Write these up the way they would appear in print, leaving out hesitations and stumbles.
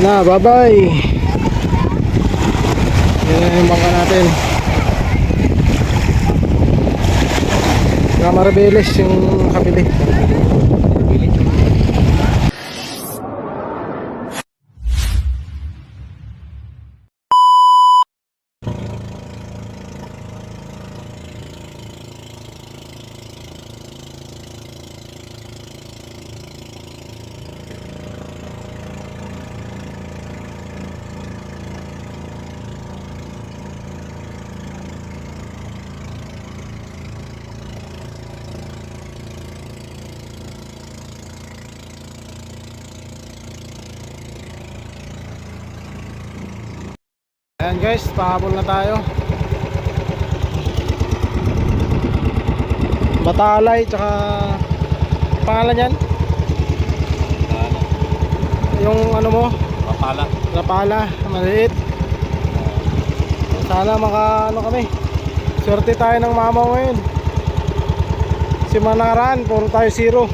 Na, bye-bye. Yan na yung bangka natin. Marabeles yung kabili. Ayan guys, pahabol na tayo. Batalay, tsaka pangalan yan? Yung ano mo? Rapala. Rapala, maliit. Sana maka ano kami. Swerte tayo ng mama ngayon. Si Manaran, puro tayo zero.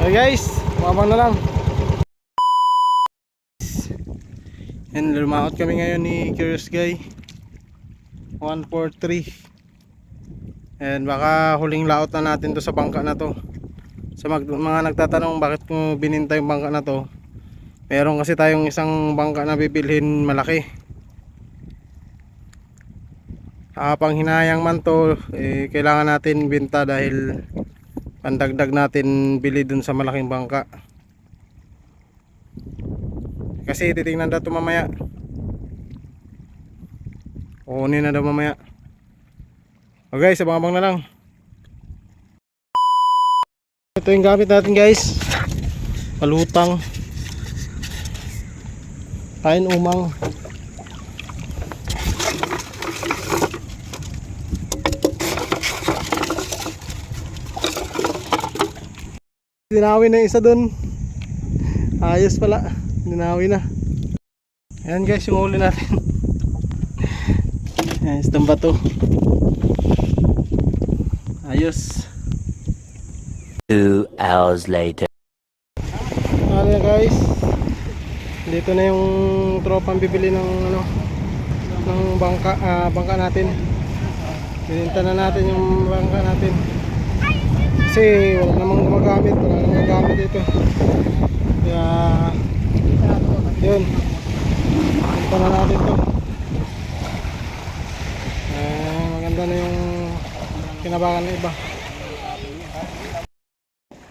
Okay guys, mabang na lang. And lumaot kami ngayon ni Curious Guy 143. And baka huling laot na natin to sa bangka na to. Sa mga nagtatanong bakit ko bininta yung bangka na to, meron kasi tayong isang bangka na bibilhin malaki. Pang hinayang man to, kailangan natin binta dahil pandagdag natin bili dun sa malaking bangka. Kasi titingnan daw ito mamaya. Kukunin na daw mamaya. Okay, sa abang na lang. Ito yung gamit natin guys. Palutang, kain umang. Dinawi na isa dun. Ayos pala. Dinawi na. Ayan guys, yung huli natin. Ayan, isang bato. Ayos. 2 hours later. Ano guys, dito na yung tropang bibili ng ano, ng bangka natin. Bininta na natin yung bangka natin. Kasi wala namang gumagamit, wala namang gagamit dito. Kaya yun, bininta na natin to. Maganda na yung kinabangan ng iba.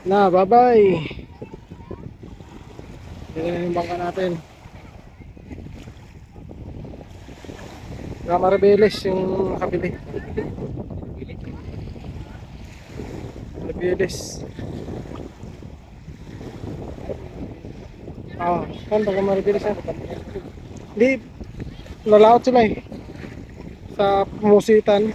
Na, bye-bye. Yan na yung bangka natin. Marabeles yung nakabili. Marabeles. Kan taga Marabeles yan. Hindi, lalaot sila sa Musitan.